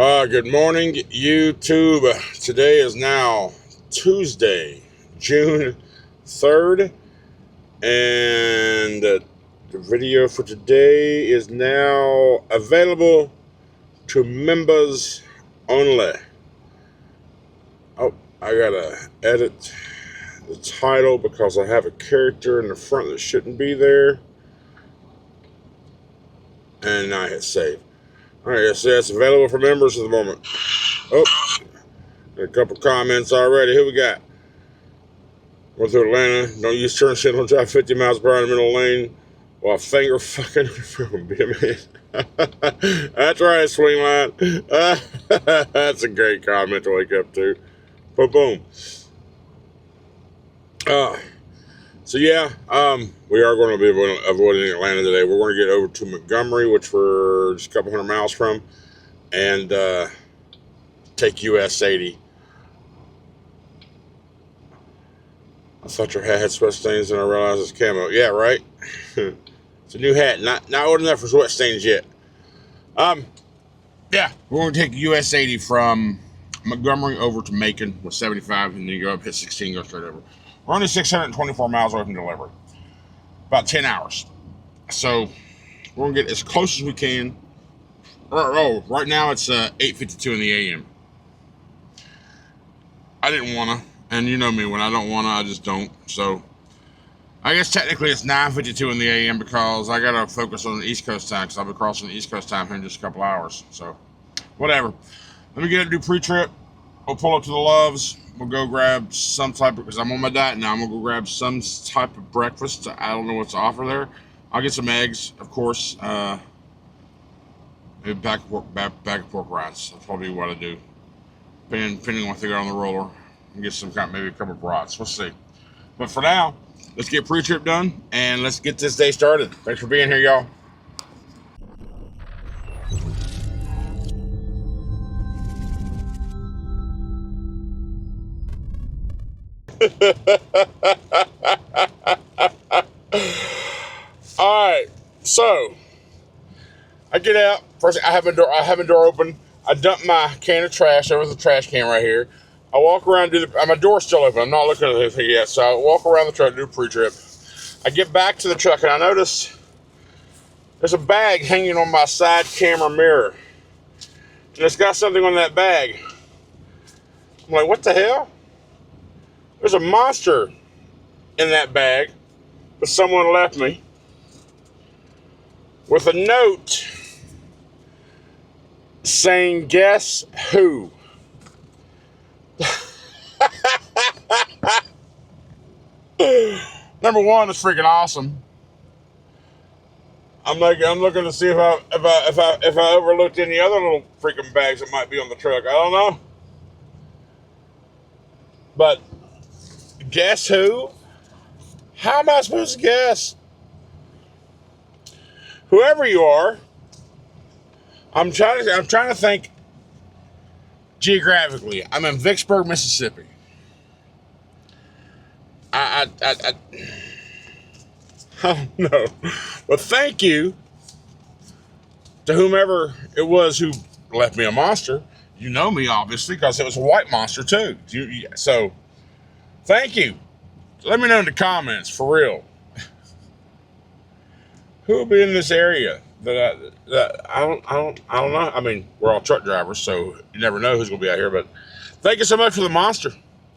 Good morning, YouTube. Today is now Tuesday, June 3rd, and the video for today is now available to members only. Oh, I gotta edit the title because I have a character in the front that shouldn't be there. And I hit save. Alright, so that's available for members at the moment. Oh, a couple comments already. Who we got? Going through Atlanta. Don't use turn signal. Drive 50 miles per hour in the middle lane while finger fucking BMA. That's right, swing line. That's a great comment to wake up to. Boom, boom. So yeah, we are going to be avoiding Atlanta today. We're going to get over to Montgomery, which we're just a couple hundred miles from, and take US 80. I thought your hat had sweat stains, and I realized it's camo. Yeah, right. It's a new hat, not old enough for sweat stains yet. Yeah, we're going to take US 80 from Montgomery over to Macon with 75, and then you go up, hit 16, go straight over. We're only 624 miles away from delivery. About 10 hours. So we're going to get as close as we can. Right now it's 8:52 in the a.m. I didn't want to. And you know me, when I don't want to, I just don't. So I guess technically it's 9:52 in the a.m. because I got to focus on the East Coast time because I'll be crossing the East Coast time here in just a couple hours. So whatever. Let me get a new pre-trip. We'll pull up to the Loves. We'll go grab some type of, because I'm on my diet now, I'm going to go grab some type of breakfast. I don't know what's to offer there. I'll get some eggs, of course. Maybe back of pork rinds. That's probably what I do. Depending on what they got on the roller. And get some kind, maybe a couple of brats. We'll see. But for now, let's get pre-trip done and let's get this day started. Thanks for being here, y'all. Alright, so I get out. First, I have a door open. I dump my can of trash over the trash can right here. I walk around, my door's still open. I'm not looking at anything yet, so I walk around the truck, do a pre-trip. I get back to the truck and I notice there's a bag hanging on my side camera mirror. And it's got something on that bag. I'm like, what the hell? There's a monster in that bag that someone left me with a note saying, guess who? Number one, it's freaking awesome. I'm looking to see if I overlooked any other little freaking bags that might be on the truck. I don't know. But guess who? How am I supposed to guess? Whoever you are, I'm trying to think geographically. I'm in Vicksburg, Mississippi. I don't know. Well, thank you to whomever it was who left me a monster. You know me, obviously, because it was a white monster, too. So, thank you. Let me know in the comments, for real. Who will be in this area? That I don't know. I mean, we're all truck drivers, so you never know who's going to be out here. But thank you so much for the monster.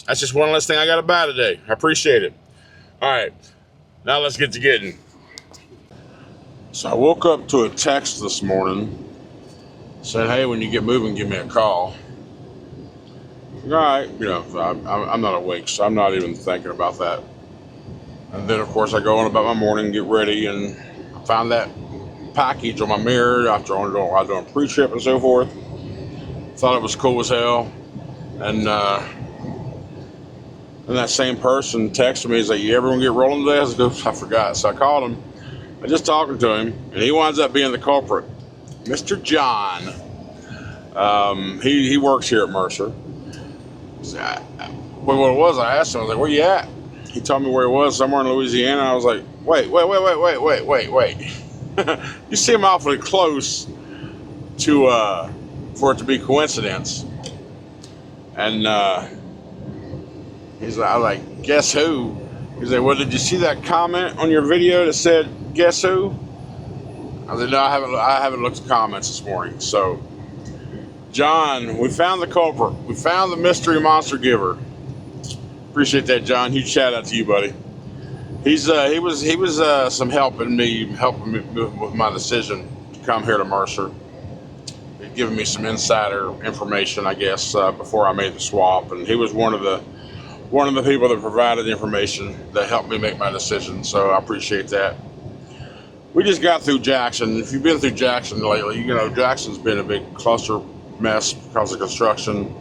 That's just one less thing I got to buy today. I appreciate it. All right, now let's get to getting. So I woke up to a text this morning saying, "Hey, when you get moving, give me a call." All right, I'm not awake, so I'm not even thinking about that. And then, of course, I go on about my morning, get ready, and I found that package on my mirror after I was doing pre-trip and so forth. Thought it was cool as hell. And that same person texted me, he's like, "You ever gonna get rolling today?" I was like, I forgot. So I called him. I just talking to him, and he winds up being the culprit. Mr. John. He works here at Mercer. What it was, I asked him, I was like, "Where you at?" He told me where he was, somewhere in Louisiana. I was like, wait. You seem awfully close to for it to be coincidence. And he's like, I like, guess who? He's like, well, did you see that comment on your video that said, guess who? I said, no, I haven't looked at comments this morning. So, John, we found the culprit. We found the mystery monster giver. Appreciate that, John. Huge shout out to you, buddy. He was some helping me with my decision to come here to Mercer. He'd given me some insider information, I guess, before I made the swap, and he was one of the people that provided the information that helped me make my decision. So I appreciate that. We just got through Jackson. If you've been through Jackson lately, you know Jackson's been a big cluster mess because of construction.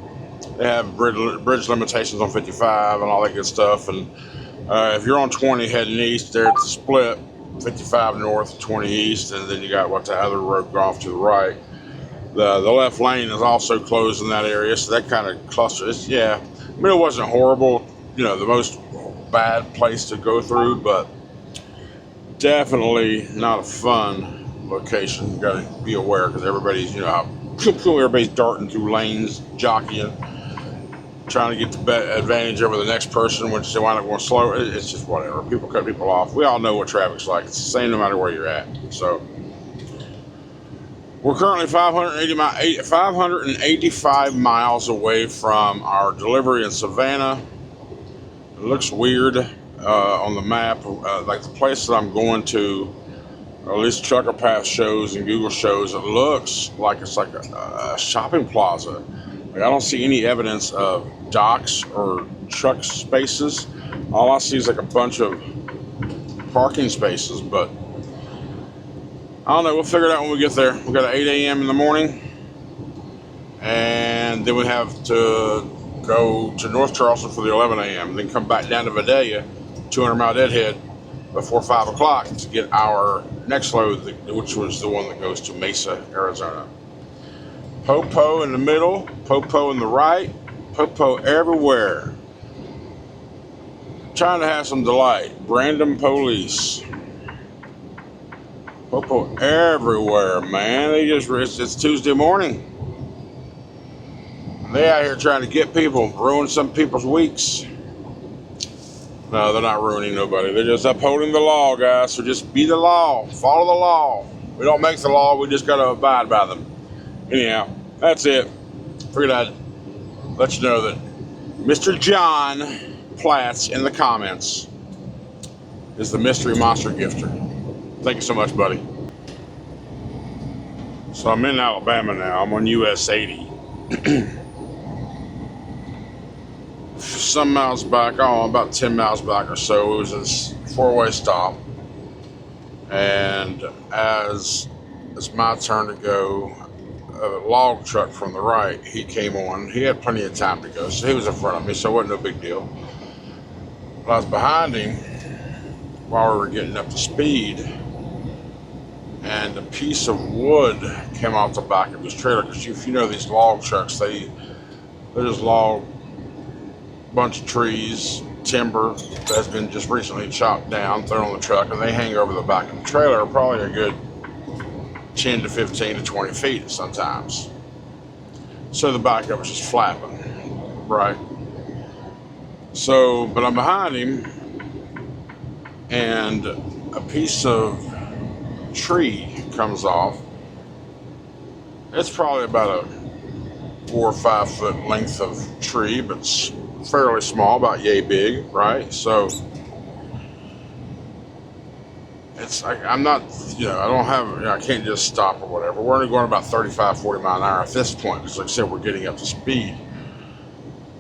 They have bridge limitations on 55 and all that good stuff, and if you're on 20 heading east, there it's a split, 55 north, 20 east, and then you got the other road off to the right. The left lane is also closed in that area, so that kind of cluster is, yeah. I mean, it wasn't horrible, you know, the most bad place to go through, but definitely not a fun location. You got to be aware because everybody's, you know, everybody's darting through lanes, jockeying, trying to get the advantage over the next person, which they wind up going slow. It's just whatever. People cut people off. We all know what traffic's like. It's the same no matter where you're at. So we're currently 585 miles away from our delivery in Savannah. It looks weird on the map. Like the place that I'm going to, or at least Trucker Path shows and Google shows, it looks like it's like a shopping plaza. Like I don't see any evidence of docks or truck spaces. All I see is like a bunch of parking spaces, but I don't know. We'll figure it out when we get there. We got an 8 a.m. in the morning, and then we have to go to North Charleston for the 11 a.m. Then come back down to Vidalia, 200-mile deadhead, before 5 o'clock to get our next load, which was the one that goes to Mesa, Arizona. Popo in the middle, Popo in the right, Popo everywhere. Trying to have some delight. Random police. Popo everywhere, man. It's Tuesday morning. They out here trying to get people, ruin some people's weeks. No, they're not ruining nobody. They're just upholding the law, guys. So just be the law. Follow the law. We don't make the law. We just got to abide by them. Anyhow, that's it. Figured I'd let you know that Mr. John Platts in the comments is the mystery monster gifter. Thank you so much, buddy. So I'm in Alabama now. I'm on US 80. Some miles back, about 10 miles back or so, it was this four-way stop. And as it's my turn to go, a log truck from the right, he came on. He had plenty of time to go, so he was in front of me, so it wasn't no big deal. But I was behind him while we were getting up to speed, and a piece of wood came off the back of his trailer. Because if you know these log trucks, they're just log, bunch of trees, timber that's been just recently chopped down, thrown on the truck, and they hang over the back of the trailer probably a good 10 to 15 to 20 feet sometimes. So the back of it's just flapping, right? So, but I'm behind him, and a piece of tree comes off. It's probably about a 4 or 5 foot length of tree, but it's fairly small, about yay big, right? So it's like, I'm not, I don't have, I can't just stop or whatever. We're only going about 35, 40 mile an hour at this point, because like I said, we're getting up to speed.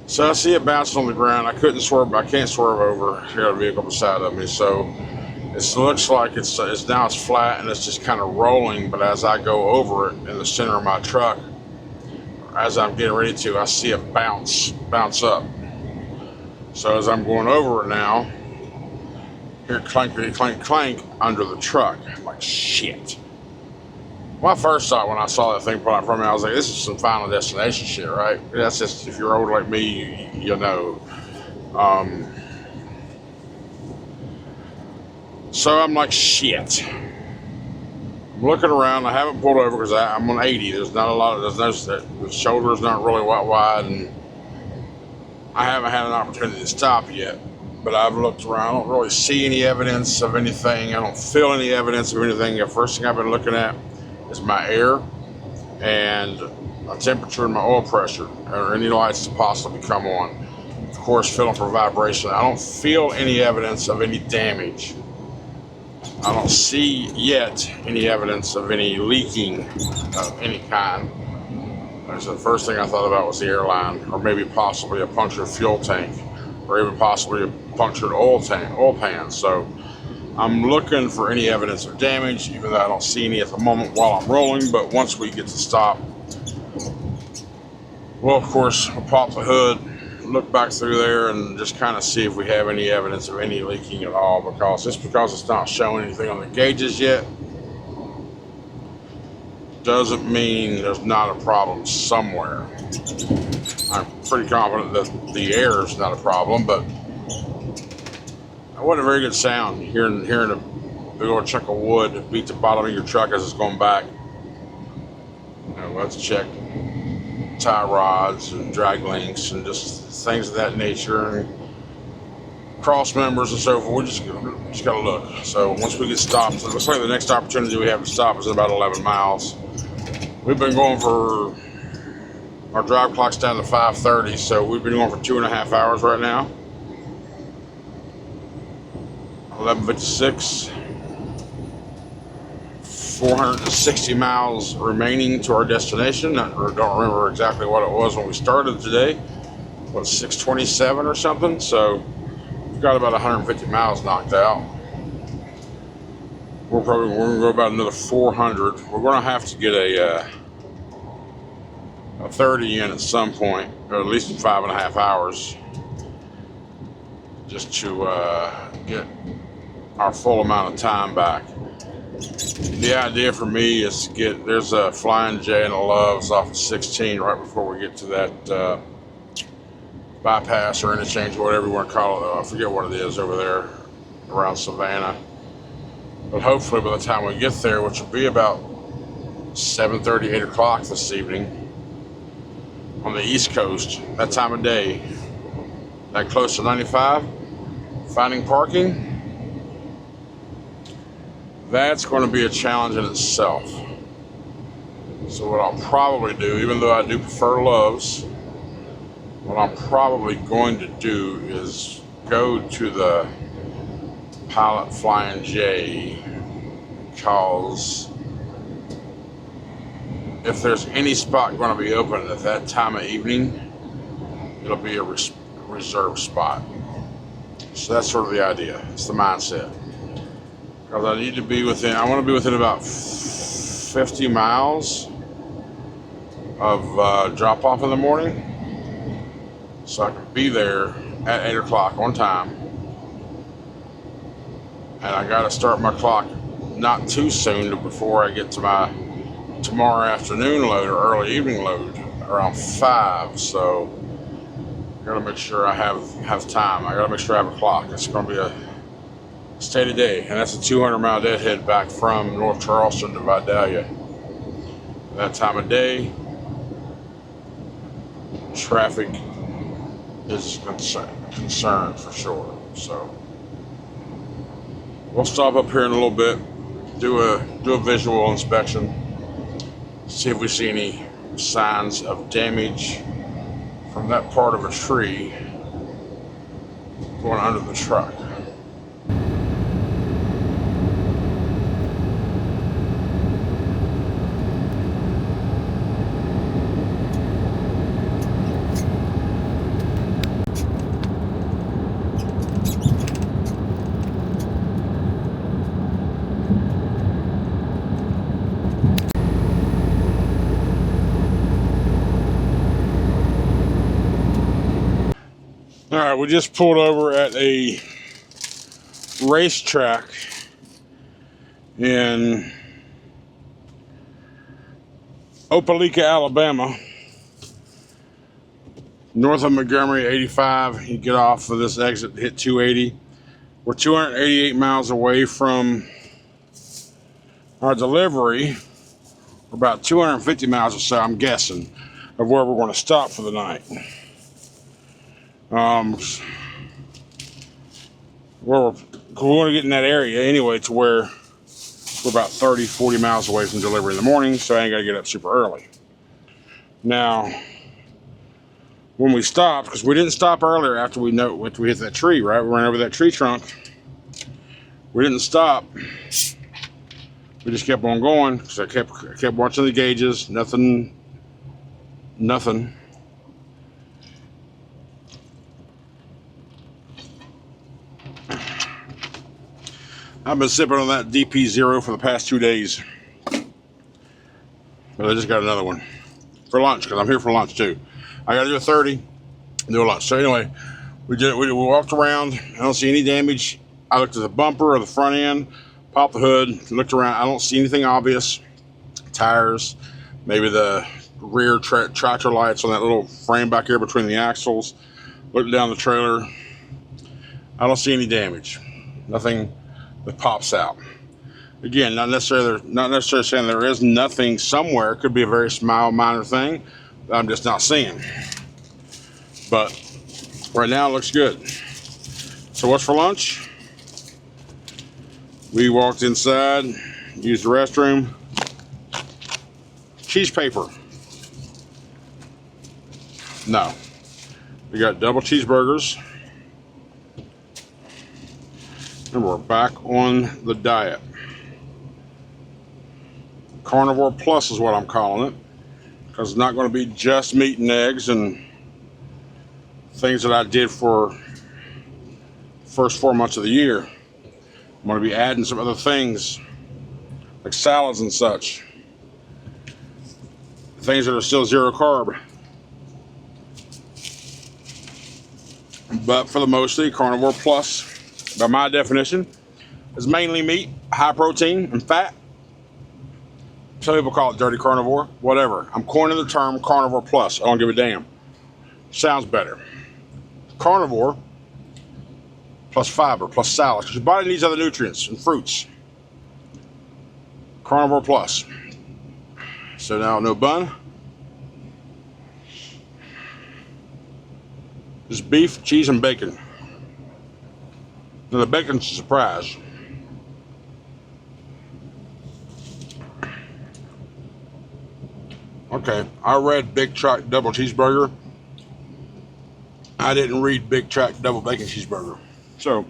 So I see it bouncing on the ground. I can't swerve over. Here, a vehicle beside of me. So it looks like it's now it's flat and it's just kind of rolling. But as I go over it in the center of my truck, as I'm getting ready to, I see it bounce up. So as I'm going over it now, hear clank, clank, clank under the truck. I'm like, shit. My first thought when I saw that thing pull out from me, I was like, this is some Final Destination shit, right? That's just, if you're old like me, you know. So I'm like, shit. I'm looking around. I haven't pulled over because I'm on 80. There's not a lot of, the shoulder's not really wide, and I haven't had an opportunity to stop yet. But I've looked around. I don't really see any evidence of anything. I don't feel any evidence of anything. The first thing I've been looking at is my air and a temperature and my oil pressure, or any lights to possibly come on. Of course, feeling for vibration. I don't feel any evidence of any damage. I don't see yet any evidence of any leaking of any kind. So the first thing I thought about was the airline, or maybe possibly a punctured fuel tank, or even possibly a punctured oil pan. So I'm looking for any evidence of damage, even though I don't see any at the moment while I'm rolling. But once we get to stop, well, of course, we'll pop the hood, look back through there, and just kind of see if we have any evidence of any leaking at all. Because just because it's not showing anything on the gauges yet doesn't mean there's not a problem somewhere. I'm pretty confident that the air is not a problem, but it wasn't a very good sound hearing a big old chunk of wood beat the bottom of your truck as it's going back. Let's check tie rods and drag links and just things of that nature, and cross members and so forth. We just gotta look. So once we get stopped, it looks like the next opportunity we have to stop is about 11 miles. We've been going for, our drive clock's down to 5:30, so we've been going for 2.5 hours right now. 11:56. 460 miles remaining to our destination. I don't remember exactly what it was when we started today. What, 627 or something? So we've got about 150 miles knocked out. We're going to go about another 400. We're going to have to get a 30 in at some point, or at least in 5.5 hours, just to get our full amount of time back. The idea for me is to get, there's a Flying J and a Loves off of 16 right before we get to that bypass or interchange, whatever you want to call it. I forget what it is over there around Savannah. But hopefully by the time we get there, which will be about 7:30, 8 o'clock this evening on the East Coast, that time of day, that close to 95, finding parking, that's going to be a challenge in itself. So what I'll probably do, even though I do prefer Loves, what I'm probably going to do is go to the Pilot Flying J, because if there's any spot going to be open at that time of evening, it'll be a reserved spot. So that's sort of the idea. It's the mindset. Because I need to be within, I want to be within about 50 miles of drop off in the morning, so I can be there at 8 o'clock on time. And I got to start my clock not too soon before I get to my tomorrow afternoon load or early evening load around 5. So I got to make sure I have time. I got to make sure I have a clock. It's going to be a state of day, and that's a 200-mile deadhead back from North Charleston to Vidalia. That time of day, traffic is a concern for sure. So we'll stop up here in a little bit, do a visual inspection, see if we see any signs of damage from that part of a tree going under the truck. All right, we just pulled over at a racetrack in Opelika, Alabama, north of Montgomery, 85. You get off of this exit, hit 280. We're 288 miles away from Our delivery, we're about 250 miles or so, I'm guessing, of where we're going to stop for the night. We're going to get in that area anyway to where we're about 30, 40 miles away from delivery in the morning, so I ain't got to get up super early. Now, when we stopped, because we didn't stop earlier after we hit that tree, right? We ran over that tree trunk. We didn't stop. We just kept on going because I kept watching the gauges. Nothing. I've been sipping on that DP0 for the past 2 days. But I just got another one for lunch because I'm here for lunch too. I got to do a 30 and do a lunch. So anyway, we walked around. I don't see any damage. I looked at the bumper or the front end, popped the hood, looked around. I don't see anything obvious. Tires, maybe the rear tractor lights on that little frame back here between the axles. Looked down the trailer. I don't see any damage. Nothing that pops out. Again, not necessarily saying there is nothing somewhere. It could be a very small, minor thing that I'm just not seeing. But right now it looks good. So what's for lunch? We walked inside, used the restroom. Cheese paper. No. We got double cheeseburgers. And we're back on the diet. Carnivore Plus is what I'm calling it. Because it's not going to be just meat and eggs and things that I did for the first 4 months of the year. I'm going to be adding some other things like salads and such. Things that are still zero carb. But for the mostly, Carnivore Plus, by my definition, is mainly meat, high protein, and fat. Some people call it dirty carnivore, whatever. I'm coining the term Carnivore Plus. I don't give a damn. Sounds better. Carnivore plus fiber plus salad, because your body needs other nutrients and fruits. Carnivore Plus. So now no bun. Just beef, cheese, and bacon. Now the bacon's a surprise. Okay, I read Big Track Double Cheeseburger. I didn't read Big Track Double Bacon Cheeseburger. So,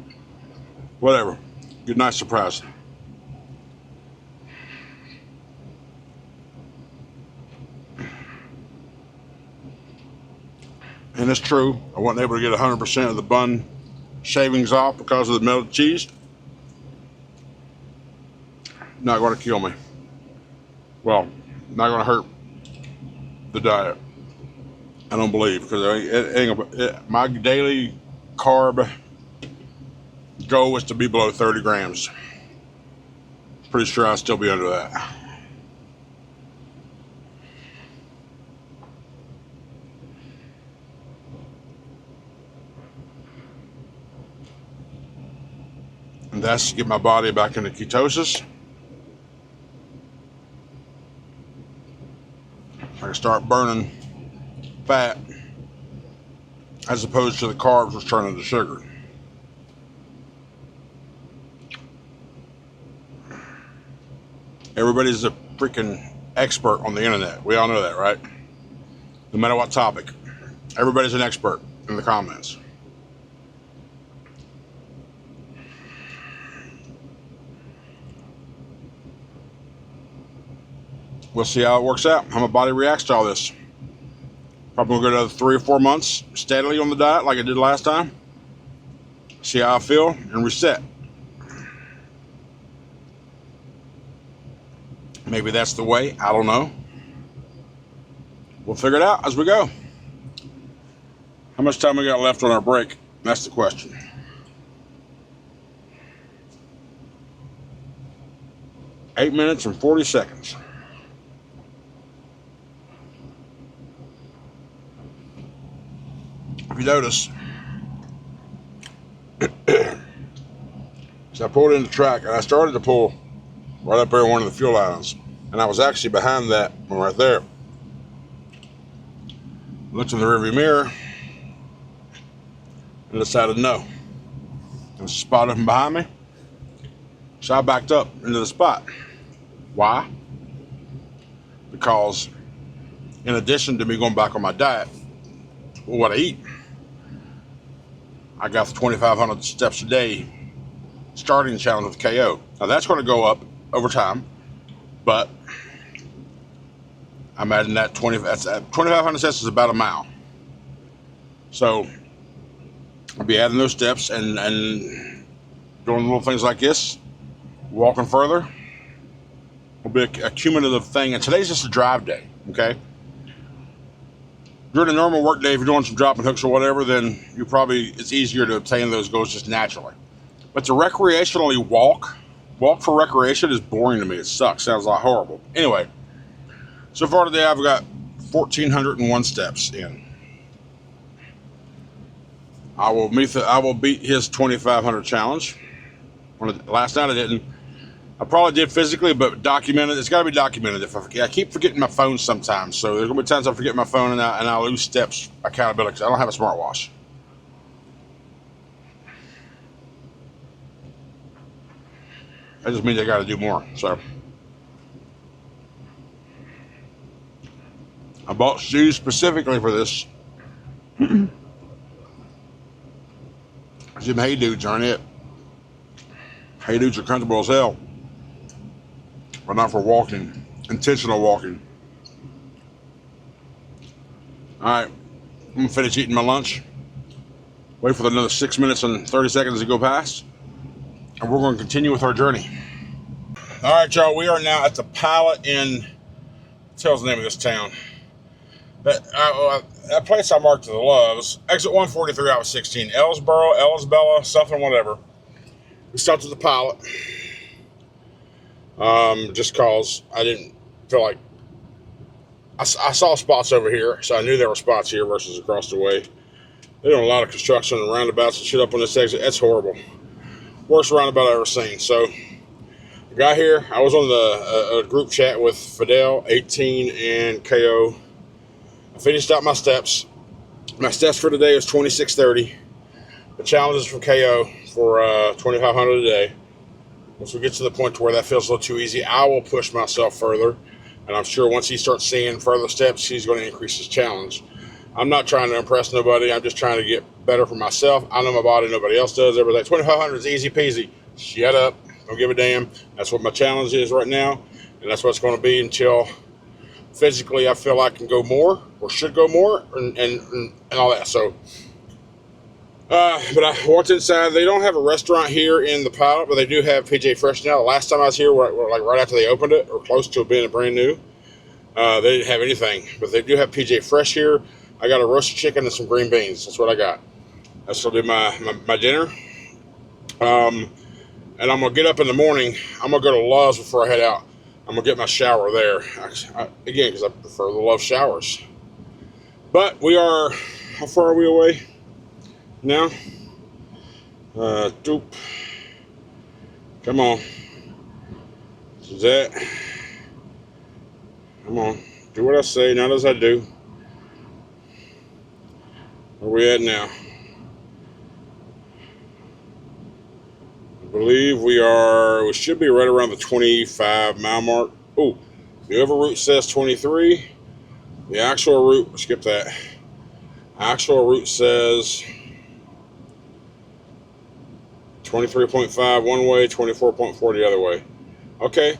whatever. Good, nice surprise. And it's true, I wasn't able to get 100% of the bun shavings off because of the melted cheese. Not going to kill me. Well, not going to hurt the diet. I don't believe, because my daily carb goal was to be below 30 grams. Pretty sure I'll still be under that. And that's to get my body back into ketosis. I can start burning fat as opposed to the carbs which turn into sugar. Everybody's a freaking expert on the internet. We all know that, right? No matter what topic. Everybody's an expert in the comments. We'll see how it works out, how my body reacts to all this. Probably gonna go another 3 or 4 months steadily on the diet like I did last time. See how I feel and reset. Maybe that's the way, I don't know. We'll figure it out as we go. How much time we got left on our break? That's the question. Eight minutes and 40 seconds. If you notice, so I pulled in the track and I started to pull right up there in one of the fuel lines. And I was actually behind that one right there. Looked in the rearview mirror and decided no. There was a spot up behind me. So I backed up into the spot. Why? Because in addition to me going back on my diet, what I eat, I got the 2,500 steps a day starting challenge with KO. Now that's going to go up over time, but I'm adding that 2,500 steps is about a mile. So I'll be adding those steps and doing little things like this, walking further. Will be a cumulative thing, and today's just a drive day, okay? During a normal work day, if you're doing some dropping hooks or whatever, then it's easier to obtain those goals just naturally. But to recreationally walk for recreation is boring to me. It sucks. Sounds like horrible. Anyway, so far today I've got 1,401 steps in. I will beat his 2,500 challenge. Last night I didn't. I probably did physically, but documented. It's got to be documented. If I forget, I keep forgetting my phone sometimes. So there's gonna be times I forget my phone and I lose steps accountability because I don't have a smartwatch. That just means I got to do more. So I bought shoes specifically for this. Jim Hey Dudes aren't it. Hey Dudes are comfortable as hell. But not for walking, intentional walking. Alright, I'm gonna finish eating my lunch. Wait for another 6 minutes and 30 seconds to go past. And we're going to continue with our journey. Alright, y'all, we are now at the pilot in, what's the name of this town? That place I marked to the Loves, exit 143 out of 16, Ellsboro, Ellisbella, something, whatever. We stopped at the pilot. Just cause I didn't feel like I saw spots over here, so I knew there were spots here versus across the way. They're doing a lot of construction and roundabouts and shit up on this exit. That's horrible. Worst roundabout I've ever seen. So I got here. I was on the group chat with Fidel, 18, and KO. I finished out my steps. My steps for today is 2630. The challenge is for KO for 2,500 a day. Once we get to the point to where that feels a little too easy, I will push myself further. And I'm sure once he starts seeing further steps, he's going to increase his challenge. I'm not trying to impress nobody. I'm just trying to get better for myself. I know my body. Nobody else does. Everything. 2,500 is easy peasy. Shut up. Don't give a damn. That's what my challenge is right now. And that's what it's going to be until physically I feel I can go more or should go more and all that. So, but I walked inside. They don't have a restaurant here in the pilot, but they do have PJ Fresh now. The last time I was here, we're like right after they opened it or close to being brand new. They didn't have anything, but they do have PJ Fresh here. I got a roasted chicken and some green beans. That's what I got. That's going to be my dinner. And I'm going to get up in the morning. I'm going to go to Love's before I head out. I'm going to get my shower there. Again, because I prefer the Love showers. But we are, how far are we away now? Doop. Come on. Is that? Come on. Do what I say, not as I do. Where are we at now? I believe we should be right around the 25 mile mark. Oh, the over route says 23. The actual route, skip that. Actual route says 23.5 one way, 24.4 the other way. Okay,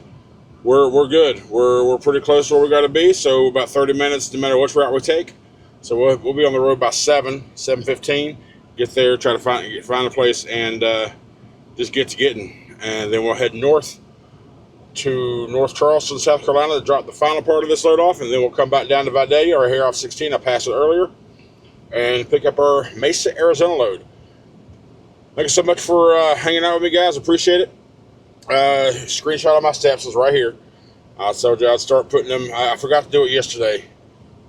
we're good. We're pretty close to where we got to be. So about 30 minutes, no matter which route we take. So we'll be on the road by 7:15. Get there, try to find a place, and just get to getting. And then we'll head north to North Charleston, South Carolina, to drop the final part of this load off, and then we'll come back down to Vidalia or here off 16. I passed it earlier, and pick up our Mesa, Arizona load. Thank you so much for hanging out with me, guys. Appreciate it. Screenshot of my steps is right here. I told you I'd start putting them. I forgot to do it yesterday.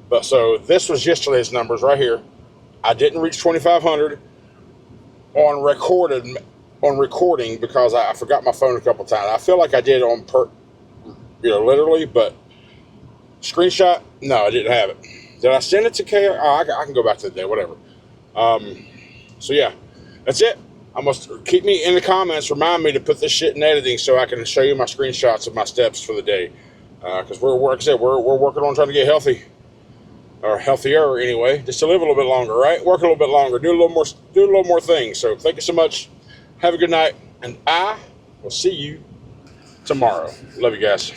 But so this was yesterday's numbers right here. I didn't reach 2,500 on recorded on recording because I forgot my phone a couple times. I feel like I did on literally, but screenshot, no, I didn't have it. Did I send it to KR? Oh, I can go back to the day, whatever. So yeah, that's it. I must keep me in the comments. Remind me to put this shit in editing so I can show you my screenshots of my steps for the day. Because we're working on trying to get healthy, or healthier anyway, just to live a little bit longer, right? Work a little bit longer, do a little more things. So thank you so much. Have a good night, and I will see you tomorrow. Love you guys.